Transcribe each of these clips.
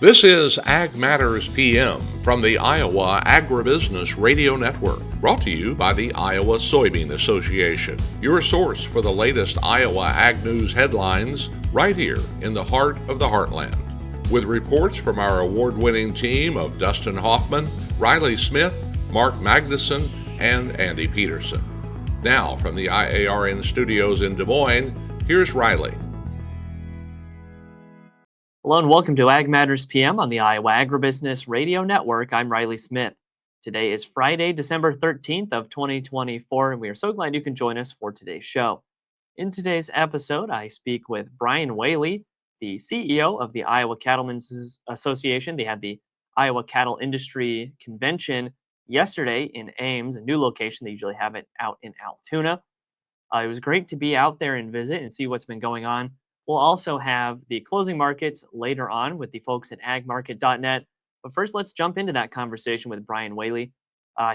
This is Ag Matters PM from the Iowa Agribusiness Radio Network, brought to you by the Iowa Soybean Association, your source for the latest Iowa ag news headlines right here in the heart of the heartland. With reports from our award-winning team of Dustin Hoffman, Riley Smith, Mark Magnuson, and Andy Peterson. Now, from the IARN studios in Des Moines, here's Riley. Hello and welcome to Ag Matters PM on the Iowa Agribusiness Radio Network. I'm Riley Smith. Today is Friday, December 13th of 2024, and we are so glad you can join us for today's show. In today's episode, I speak with Bryan Whaley, the CEO of the Iowa Cattlemen Association. They had the Iowa Cattle Industry Convention yesterday in Ames, a new location. They usually have it out in Altoona. It was great to be out there and visit and see what's been going on. We'll also have the closing markets later on with the folks at agmarket.net. But first, let's jump into that conversation with Bryan Whaley.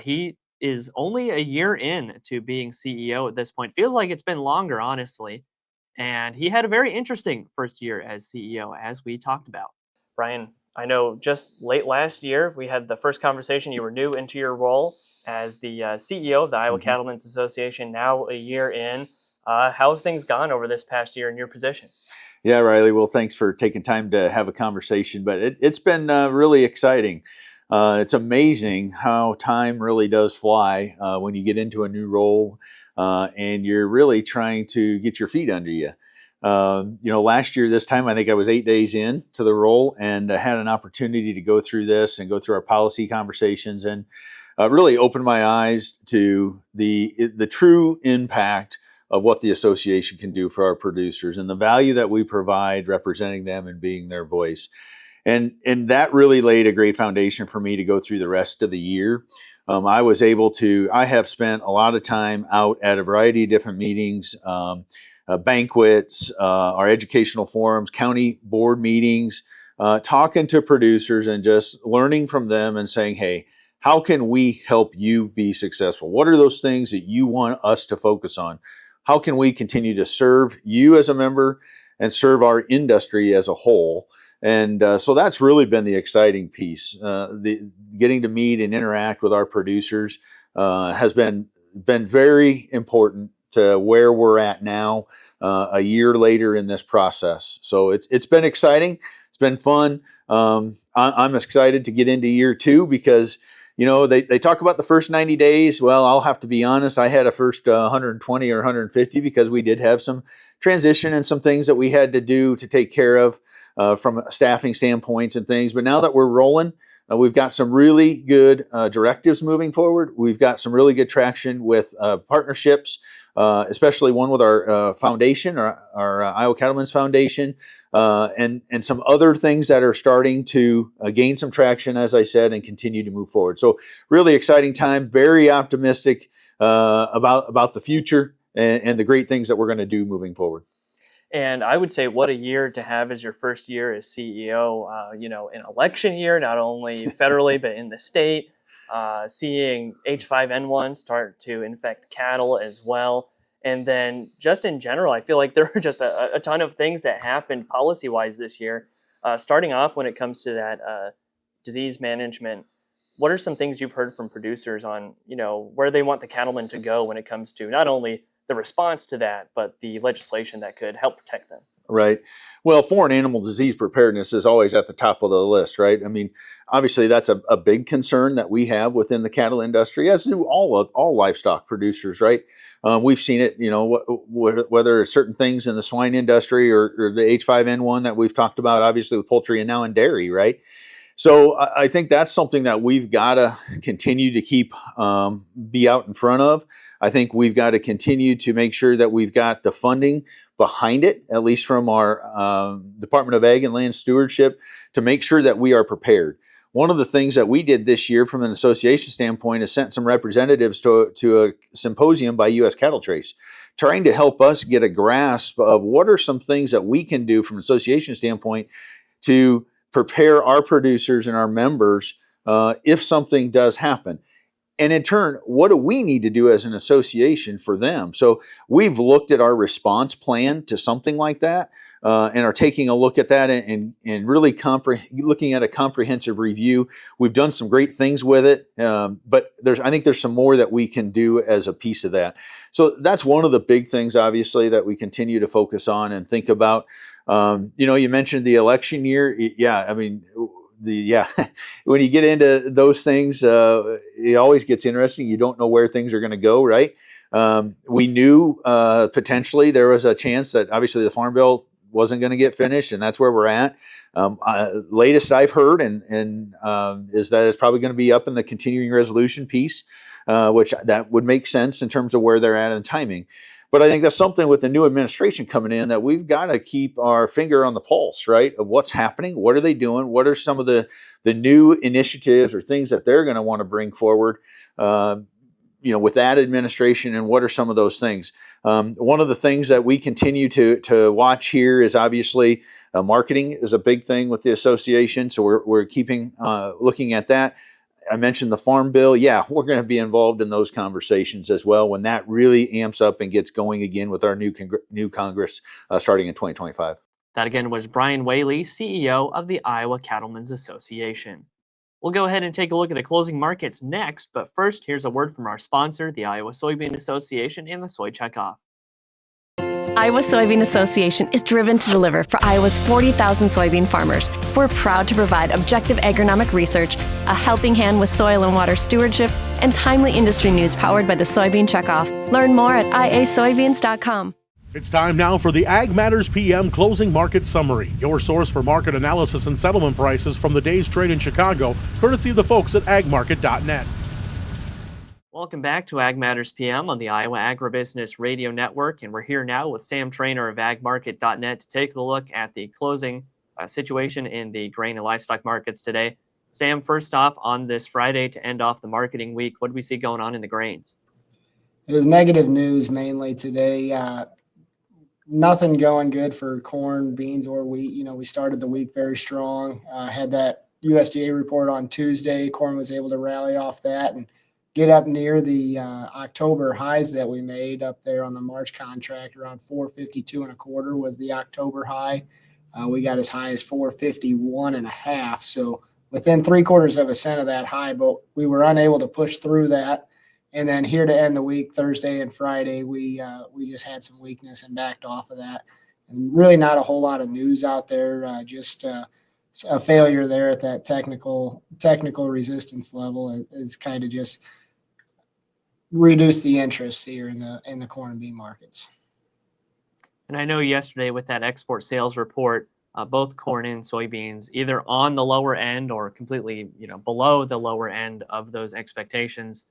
He is only a year in to being CEO at this point. Feels like it's been longer, honestly. And he had a very interesting first year as CEO, as we talked about. Bryan, I know just late last year, we had the first conversation. You were new into your role as the CEO of the Iowa Cattlemen's Association, now a year in. How have things gone over this past year in your position? Yeah, Riley. Well, thanks for taking time to have a conversation, but it's been really exciting. It's amazing how time really does fly when you get into a new role and you're really trying to get your feet under you. Last year, this time, I think I was 8 days in to the role and had an opportunity to go through this and go through our policy conversations and really opened my eyes to the true impact of what the association can do for our producers and the value that we provide representing them and being their voice. And that really laid a great foundation for me to go through the rest of the year. I have spent a lot of time out at a variety of different meetings, banquets, our educational forums, county board meetings, talking to producers and just learning from them and saying, hey, how can we help you be successful? What are those things that you want us to focus on? How can we continue to serve you as a member and serve our industry as a whole? And so that's really been the exciting piece. Getting to meet and interact with our producers has been very important to where we're at now, a year later in this process. So it's been exciting. It's been fun. I'm excited to get into year two because they talk about the first 90 days. Well, I'll have to be honest. I had a first 120 or 150 because we did have some transition and some things that we had to do to take care of from staffing standpoints and things. But now that we're rolling, we've got some really good directives moving forward. We've got some really good traction with partnerships, especially one with our foundation, our Iowa Cattlemen's Foundation, and some other things that are starting to gain some traction, as I said, and continue to move forward. So really exciting time, very optimistic about the future and the great things that we're going to do moving forward. And I would say what a year to have as your first year as CEO, an election year, not only federally, but in the state, seeing H5N1 start to infect cattle as well. And then just in general, I feel like there are just a ton of things that happened policy-wise this year. Starting off when it comes to that disease management, what are some things you've heard from producers on, where they want the cattlemen to go when it comes to not only the response to that, but the legislation that could help protect them? Right. Well, foreign animal disease preparedness is always at the top of the list, right? I mean, obviously that's a big concern that we have within the cattle industry, as do all livestock producers, right? We've seen it, whether it's certain things in the swine industry or the H5N1 that we've talked about, obviously with poultry and now in dairy, right? So I think that's something that we've got to continue to keep be out in front of. I think we've got to continue to make sure that we've got the funding behind it, at least from our Department of Ag and Land Stewardship, to make sure that we are prepared. One of the things that we did this year from an association standpoint is sent some representatives to a symposium by U.S. Cattle Trace, trying to help us get a grasp of what are some things that we can do from an association standpoint to prepare our producers and our members if something does happen. And in turn, what do we need to do as an association for them? So we've looked at our response plan to something like that. and are taking a look at that and really looking at a comprehensive review. We've done some great things with it, but I think there's some more that we can do as a piece of that. So that's one of the big things, obviously, that we continue to focus on and think about. You mentioned the election year. Yeah, I mean, when you get into those things, it always gets interesting. You don't know where things are going to go, right? We knew potentially there was a chance that obviously the Farm Bill wasn't going to get finished, and that's where we're at. Latest I've heard is that it's probably going to be up in the continuing resolution piece, which that would make sense in terms of where they're at and timing. But I think that's something with the new administration coming in that we've got to keep our finger on the pulse, right, of what's happening. What are they doing? What are some of the new initiatives or things that they're going to want to bring forward, with that administration, and what are some of those things? One of the things that we continue to watch here is obviously marketing is a big thing with the association. So we're keeping looking at that. I mentioned the Farm Bill. Yeah, we're going to be involved in those conversations as well when that really amps up and gets going again with our new Congress starting in 2025. That again was Bryan Whaley, CEO of the Iowa Cattlemen's Association. We'll go ahead and take a look at the closing markets next, but first, here's a word from our sponsor, the Iowa Soybean Association and the Soy Checkoff. Iowa Soybean Association is driven to deliver for Iowa's 40,000 soybean farmers. We're proud to provide objective agronomic research, a helping hand with soil and water stewardship, and timely industry news powered by the Soybean Checkoff. Learn more at iasoybeans.com. It's time now for the Ag Matters PM Closing Market Summary, your source for market analysis and settlement prices from the day's trade in Chicago, courtesy of the folks at agmarket.net. Welcome back to Ag Matters PM on the Iowa Agribusiness Radio Network, and we're here now with Sam Trainor of agmarket.net to take a look at the closing situation in the grain and livestock markets today. Sam, first off, on this Friday to end off the marketing week, what do we see going on in the grains? It was negative news mainly today. Nothing going good for corn, beans, or wheat. We started the week very strong. Had that USDA report on Tuesday. Corn was able to rally off that and get up near the October highs that we made up there on the March contract. Around 452.25 was the October high. We got as high as 451.5. So within 0.75 cents of that high, but we were unable to push through that. And then here to end the week, Thursday and Friday, we just had some weakness and backed off of that. And really not a whole lot of news out there, just a failure there at that technical resistance level is kind of just reduce the interest here in the corn and bean markets. And I know yesterday with that export sales report, both corn and soybeans either on the lower end or completely below the lower end of those expectations.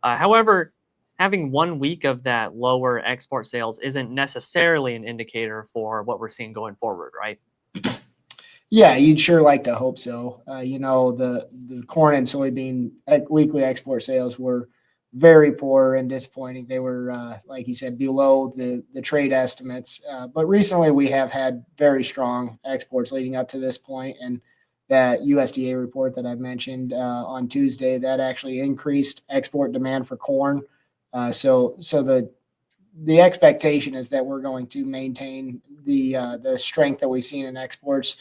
However, having 1 week of that lower export sales isn't necessarily an indicator for what we're seeing going forward, right? Yeah, you'd sure like to hope so. The corn and soybean weekly export sales were very poor and disappointing. They were, like you said, below the trade estimates. But recently we have had very strong exports leading up to this point. And that USDA report that I mentioned on Tuesday, that actually increased export demand for corn. So the expectation is that we're going to maintain the strength that we've seen in exports,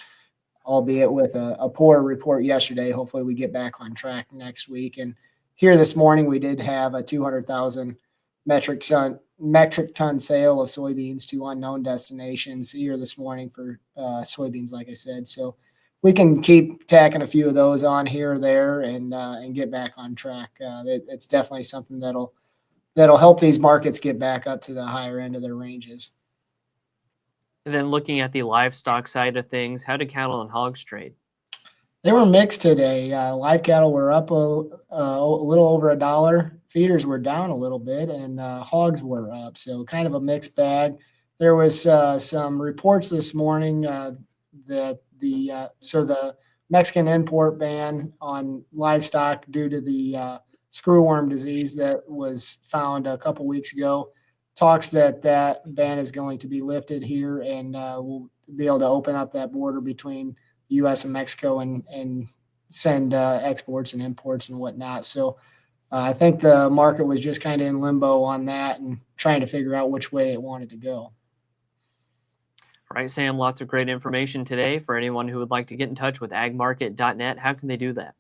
albeit with a poor report yesterday. Hopefully we get back on track next week. And here this morning, we did have a 200,000 metric ton sale of soybeans to unknown destinations here this morning for soybeans, like I said. So we can keep tacking a few of those on here or there and get back on track. It's definitely something that'll help these markets get back up to the higher end of their ranges. And then looking at the livestock side of things, how did cattle and hogs trade? They were mixed today. Live cattle were up a little over $1. Feeders were down a little bit, and hogs were up. So kind of a mixed bag. There was some reports this morning that the Mexican import ban on livestock due to the screwworm disease that was found a couple weeks ago talks that ban is going to be lifted here, and we'll be able to open up that border between U.S. and Mexico and send exports and imports and whatnot. So I think the market was just kind of in limbo on that and trying to figure out which way it wanted to go. All right, Sam, lots of great information today. For anyone who would like to get in touch with agmarket.net, how can they do that?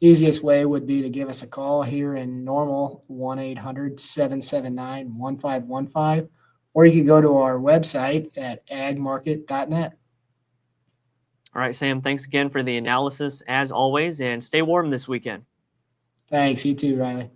Easiest way would be to give us a call here in Normal, 1-800-779-1515, or you can go to our website at agmarket.net. All right, Sam, thanks again for the analysis as always, and stay warm this weekend. Thanks. You too, Riley.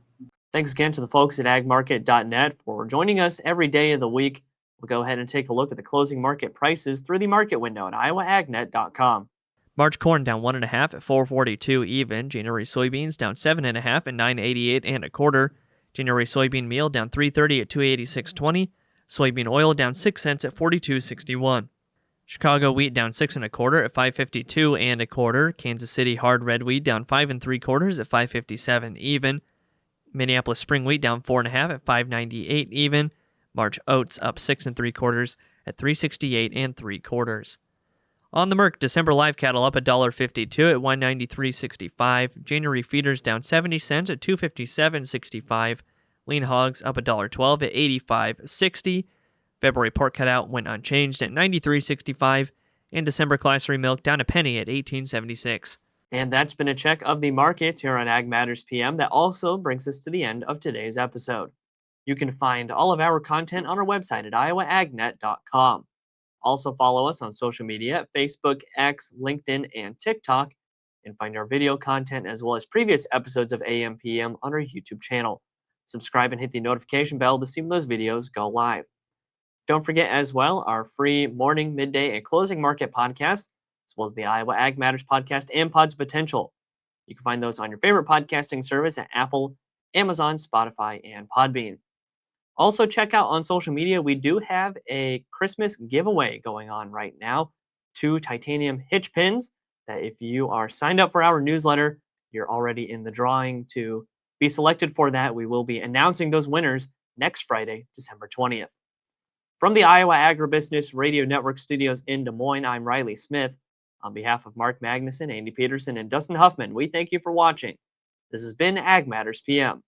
Thanks again to the folks at agmarket.net for joining us every day of the week. We'll go ahead and take a look at the closing market prices through the market window at iowaagnet.com. March corn down 1.5 at $4.42 even. January soybeans down 7.5 at $9.88 1/4. January soybean meal down $3.30 at $2.8620. Soybean oil down 6 cents at $42.61. Chicago wheat down 6 1/4 at $5.52 1/4. Kansas City hard red wheat down 5 3/4 at $5.57 even. Minneapolis spring wheat down 4.5 at $5.98 even. March oats up 6 3/4 at $3.68 3/4. On the Merc, December live cattle up $1.52 at $193.65. January feeders down 70 cents at $257.65. Lean hogs up $1.12 at $85.60. February pork cutout went unchanged at $93.65. And December class 3 milk down a penny at $18.76. And that's been a check of the markets here on Ag Matters PM. That also brings us to the end of today's episode. You can find all of our content on our website at iowaagnet.com. Also follow us on social media at Facebook, X, LinkedIn, and TikTok, and find our video content as well as previous episodes of AM PM on our YouTube channel. Subscribe and hit the notification bell to see when those videos go live. Don't forget as well our free morning, midday, and closing market podcasts, as well as the Iowa Ag Matters podcast and Pods Potential. You can find those on your favorite podcasting service at Apple, Amazon, Spotify, and Podbean. Also, check out on social media, we do have a Christmas giveaway going on right now. 2 titanium hitch pins that if you are signed up for our newsletter, you're already in the drawing to be selected for that. We will be announcing those winners next Friday, December 20th. From the Iowa Agribusiness Radio Network studios in Des Moines, I'm Riley Smith. On behalf of Mark Magnuson, Andy Peterson, and Dustin Huffman, we thank you for watching. This has been Ag Matters PM.